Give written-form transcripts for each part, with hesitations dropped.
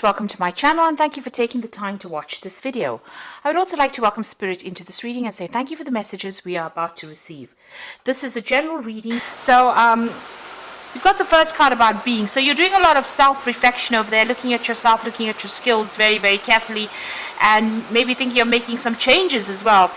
Welcome to my channel and thank you for taking the time to watch this video. I would also like to welcome Spirit into this reading and say thank you for the messages we are about to receive. This is a general reading. So you've got the first card about being. So you're doing a lot of self-reflection over there, looking at yourself, looking at your skills very, very carefully, and maybe thinking of making some changes as well.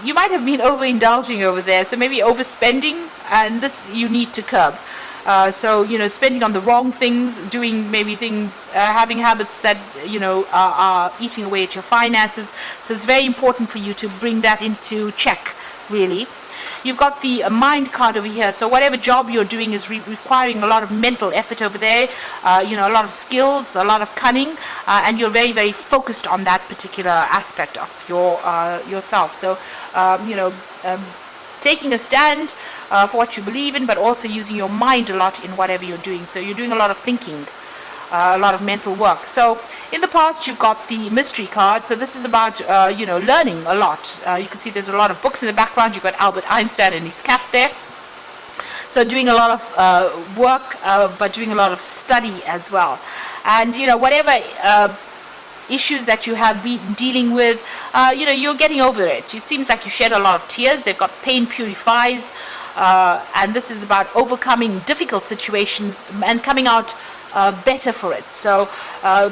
You might have been overindulging over there, so maybe overspending, and this you need to curb. So, spending on the wrong things, doing maybe things, having habits that, are eating away at your finances. So it's very important for you to bring that into check, really. You've got the mind card over here. So whatever job you're doing is requiring a lot of mental effort over there, a lot of skills, a lot of cunning, and you're very, very focused on that particular aspect of yourself. So, taking a stand for what you believe in, but also using your mind a lot in whatever you're doing. So you're doing a lot of thinking, a lot of mental work. So in the past, you've got the mystery card. So this is about, learning a lot. You can see there's a lot of books in the background. You've got Albert Einstein and his cat there. So doing a lot of work, but doing a lot of study as well. And, whatever issues that you have been dealing with, you're getting over it. It seems like you shed a lot of tears. They've got pain purifies, and this is about overcoming difficult situations and coming out better for it. So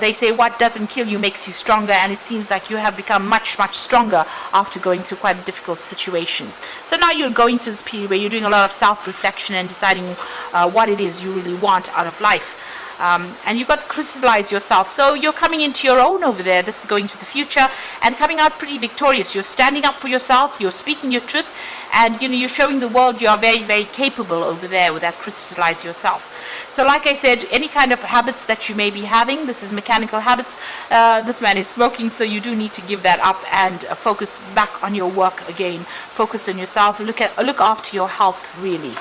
they say what doesn't kill you makes you stronger, and it seems like you have become much, much stronger after going through quite a difficult situation. So now you're going through this period where you're doing a lot of self-reflection and deciding what it is you really want out of life. And you've got to crystallize yourself. So you're coming into your own over there. This is going to the future and coming out pretty victorious. You're standing up for yourself. You're speaking your truth. And, you're showing the world you are very, very capable over there with that crystallize yourself. So like I said, any kind of habits that you may be having, this is mechanical habits. This man is smoking, so you do need to give that up and focus back on your work again. Focus on yourself. Look after your health, really.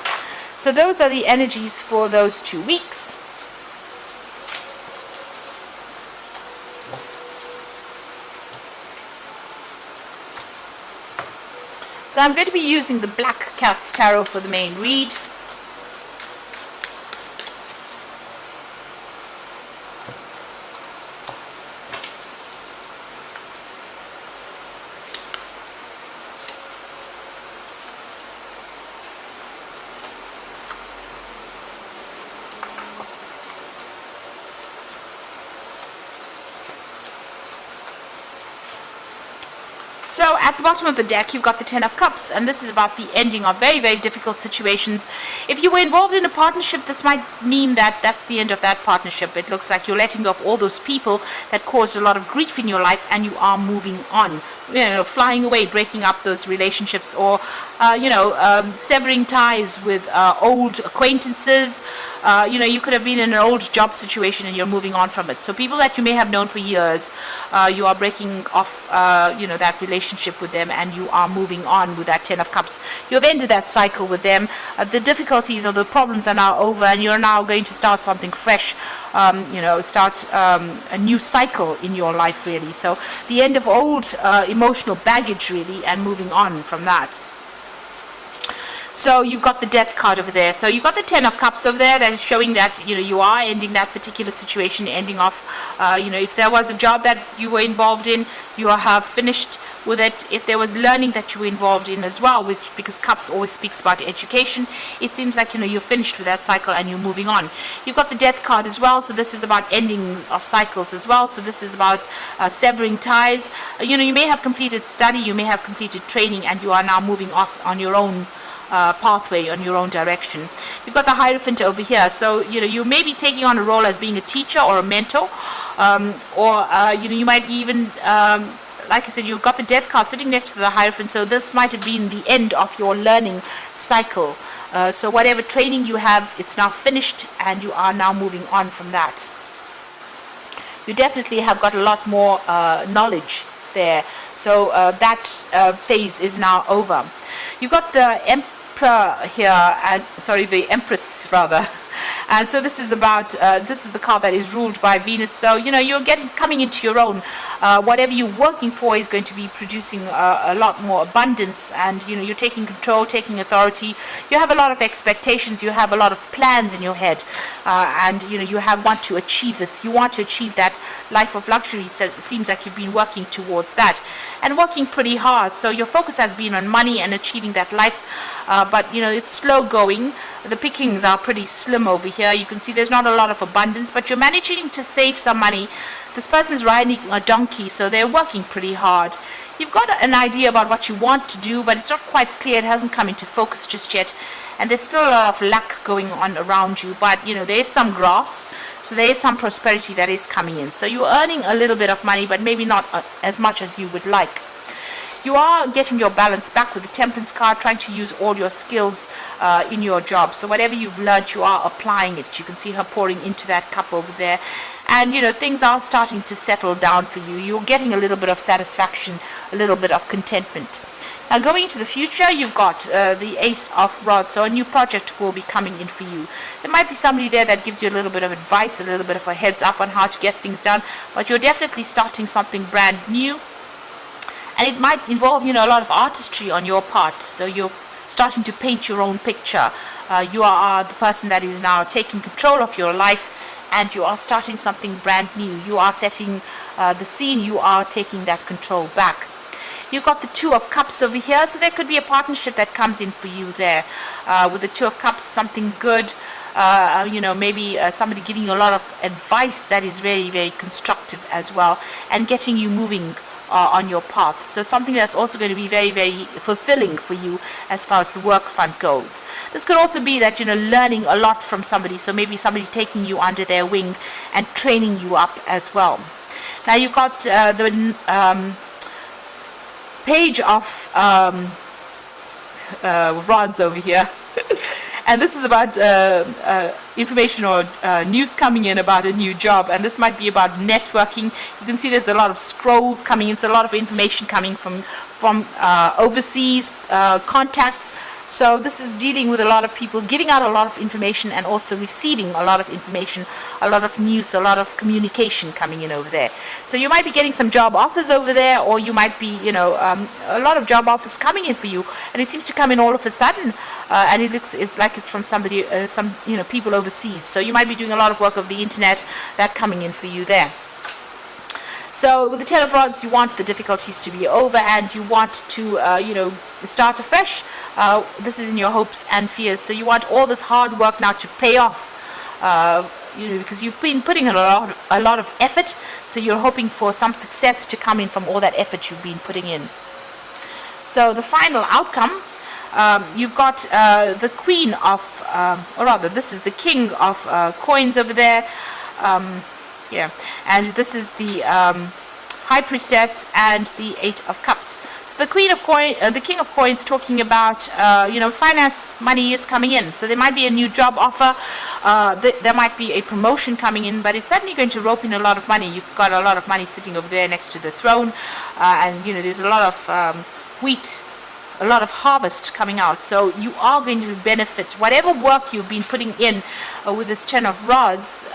So those are the energies for those 2 weeks. So I'm going to be using the Black Cat's Tarot for the main read. So at the bottom of the deck, you've got the Ten of Cups, and this is about the ending of very, very difficult situations. If you were involved in a partnership, this might mean that that's the end of that partnership. It looks like you're letting go of all those people that caused a lot of grief in your life, and you are moving on. Flying away, breaking up those relationships, or severing ties with old acquaintances. You could have been in an old job situation and you're moving on from it. So people that you may have known for years, you are breaking off, that relationship with them, and you are moving on with that Ten of Cups. You've ended that cycle with them. The difficulties or the problems are now over, and you're now going to start something fresh. Start a new cycle in your life, really. So the end of old emotional baggage, really, and moving on from that. So you've got the Death card over there. So you've got the Ten of Cups over there that is showing that, you are ending that particular situation, ending off, if there was a job that you were involved in, you have finished with it. If there was learning that you were involved in as well, because Cups always speaks about education, it seems like, you're finished with that cycle and you're moving on. You've got the Death card as well. So this is about endings of cycles as well. So this is about severing ties. You may have completed study, you may have completed training, and you are now moving off on your own pathway, on your own direction. You've got the Hierophant over here. So you may be taking on a role as being a teacher or a mentor, or you might even like I said, you've got the Death card sitting next to the Hierophant, so this might have been the end of your learning cycle. So whatever training you have, it's now finished, and you are now moving on from that. You definitely have got a lot more knowledge there. So that phase is now over. You've got the Emperor here, and the Empress rather. And so this is about, this is the card that is ruled by Venus. So, you're coming into your own. Whatever you're working for is going to be producing a lot more abundance. And, you're taking control, taking authority. You have a lot of expectations. You have a lot of plans in your head. and you want to achieve this. You want to achieve that life of luxury. So it seems like you've been working towards that and working pretty hard. So your focus has been on money and achieving that life, but it's slow going. The pickings are pretty slim over here. You can see there's not a lot of abundance, but you're managing to save some money. This person's riding a donkey, so they're working pretty hard. You've got an idea about what you want to do, but it's not quite clear. It hasn't come into focus just yet. And there's still a lot of lack going on around you, but there is some grass, so there is some prosperity that is coming in. So you're earning a little bit of money, but maybe not as much as you would like. You are getting your balance back with the Temperance card, trying to use all your skills in your job. So whatever you've learned, you are applying it. You can see her pouring into that cup over there. And things are starting to settle down for you. You're getting a little bit of satisfaction, a little bit of contentment. Now going into the future, you've got the Ace of Rods, so a new project will be coming in for you. There might be somebody there that gives you a little bit of advice, a little bit of a heads up on how to get things done, but you're definitely starting something brand new. And it might involve, a lot of artistry on your part. So you're starting to paint your own picture. You are the person that is now taking control of your life, and you are starting something brand new. You are setting the scene. You are taking that control back. You've got the Two of Cups over here, so there could be a partnership that comes in for you there. With the Two of Cups, something good. Maybe somebody giving you a lot of advice that is very, very constructive as well, and getting you moving on your path. So something that's also going to be very, very fulfilling for you as far as the work front goes. This could also be that learning a lot from somebody, so maybe somebody taking you under their wing and training you up as well. Now you've got the Page of Rods over here. And this is about information or news coming in about a new job, and this might be about networking. You can see there's a lot of scrolls coming in, so a lot of information coming from overseas contacts. So this is dealing with a lot of people giving out a lot of information and also receiving a lot of information, a lot of news, a lot of communication coming in over there. So you might be getting some job offers over there, or you might be, a lot of job offers coming in for you, and it seems to come in all of a sudden, and it's like it's from somebody, people overseas. So you might be doing a lot of work of the internet that coming in for you there. So with the Ten of Rods, you want the difficulties to be over, and you want to, start afresh. This is in your hopes and fears. So you want all this hard work now to pay off, because you've been putting a lot of effort. So you're hoping for some success to come in from all that effort you've been putting in. So the final outcome, you've got the Queen of, or rather, this is the King of Coins over there. And this is the High Priestess and the Eight of Cups. So the the King of Coins, talking about finance, money is coming in. So there might be a new job offer, there might be a promotion coming in, but it's certainly going to rope in a lot of money. You've got a lot of money sitting over there next to the throne, and there's a lot of wheat, a lot of harvest coming out. So you are going to benefit whatever work you've been putting in with this Ten of Rods.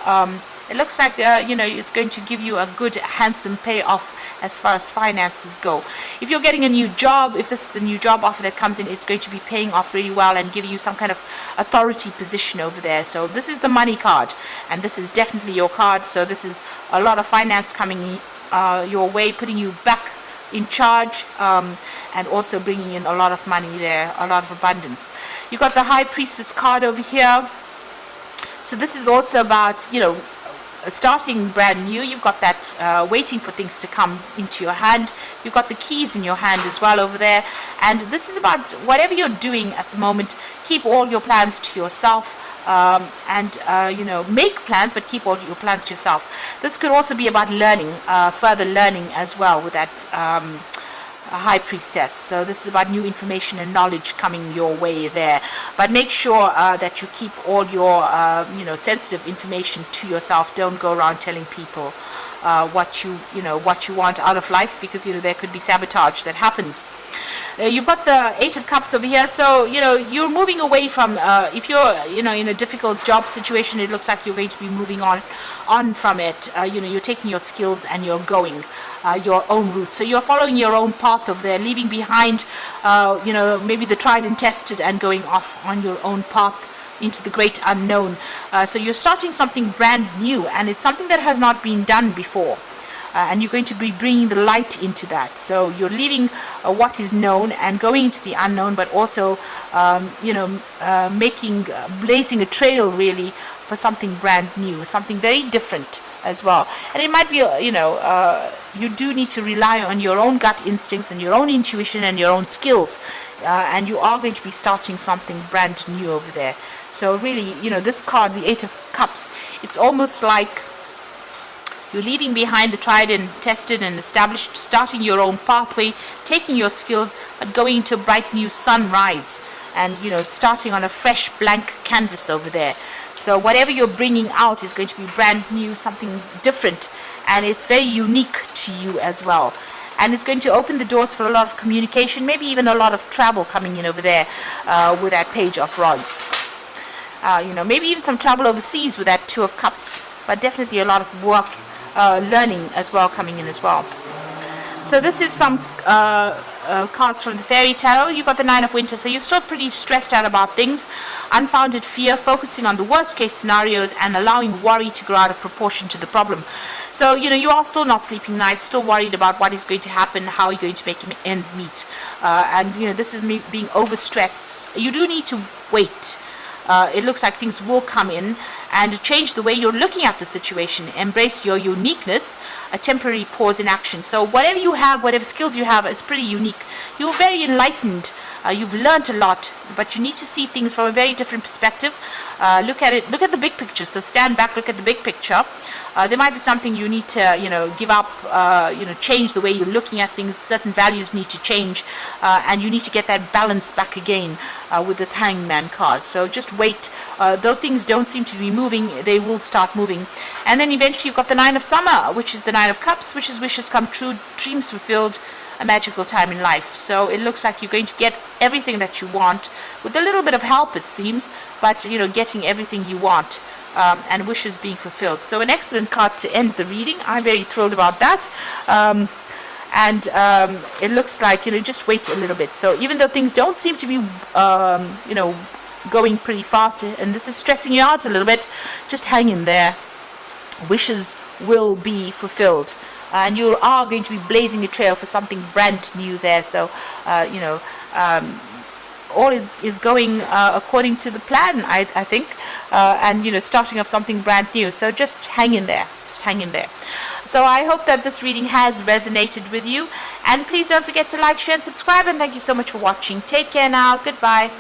It looks like, it's going to give you a good, handsome payoff as far as finances go. If you're getting a new job, if this is a new job offer that comes in, it's going to be paying off really well and giving you some kind of authority position over there. So this is the money card, and this is definitely your card. So this is a lot of finance coming your way, putting you back in charge, and also bringing in a lot of money there, a lot of abundance. You've got the High Priestess card over here. So this is also about, starting brand new. You've got that waiting for things to come into your hand. You've got the keys in your hand as well over there, and this is about whatever you're doing at the moment. Keep all your plans to yourself, and make plans, but keep all your plans to yourself. This could also be about learning, further learning as well with that High Priestess. So this is about new information and knowledge coming your way there, but make sure that you keep all your sensitive information to yourself. Don't go around telling people what you want out of life, because there could be sabotage that happens. You've got the Eight of Cups over here, so you're moving away from, if you're in a difficult job situation, it looks like you're going to be moving on from it. You're taking your skills and you're going your own route. So you're following your own path over there, leaving behind maybe the tried and tested, and going off on your own path into the great unknown. So you're starting something brand new, and it's something that has not been done before. And you're going to be bringing the light into that. So you're leaving what is known and going into the unknown, but also, blazing a trail really for something brand new, something very different as well. And it might be, you do need to rely on your own gut instincts and your own intuition and your own skills. And you are going to be starting something brand new over there. So really, this card, the Eight of Cups, it's almost like you're leaving behind the tried and tested and established, starting your own pathway, taking your skills, but going into a bright new sunrise and, starting on a fresh blank canvas over there. So whatever you're bringing out is going to be brand new, something different, and it's very unique to you as well. And it's going to open the doors for a lot of communication, maybe even a lot of travel coming in over there with that Page of Rods. Maybe even some travel overseas with that Two of Cups, but definitely a lot of work, learning as well coming in as well. So this is some cards from the Fairy Tarot. You've got the Nine of Winter, so you're still pretty stressed out about things. Unfounded fear, focusing on the worst case scenarios and allowing worry to grow out of proportion to the problem. So, you are still not sleeping nights, still worried about what is going to happen, how you're going to make ends meet. And this is me being overstressed. You do need to wait. It looks like things will come in and change the way you're looking at the situation. Embrace your uniqueness, a temporary pause in action. So whatever you have, whatever skills you have, is pretty unique. You're very enlightened. You've learned a lot, but you need to see things from a very different perspective. Look at it. Look at the big picture. So stand back, look at the big picture. There might be something you need to, give up, change the way you're looking at things. Certain values need to change, and you need to get that balance back again with this Hangman card. So just wait. Though things don't seem to be moving, they will start moving. And then eventually you've got the Nine of Summer, which is the Nine of Cups, which is wishes come true, dreams fulfilled, a magical time in life. So it looks like you're going to get everything that you want, with a little bit of help it seems, but getting everything you want. And wishes being fulfilled. So an excellent card to end the reading. I'm very thrilled about that. It looks like, just wait a little bit. So even though things don't seem to be, going pretty fast, and this is stressing you out a little bit, just hang in there. Wishes will be fulfilled. And you are going to be blazing a trail for something brand new there. So, all is going according to the plan, I think, and starting off something brand new. So just hang in there. So I hope that this reading has resonated with you, and please don't forget to like, share and subscribe, and thank you so much for watching. Take care now. Goodbye.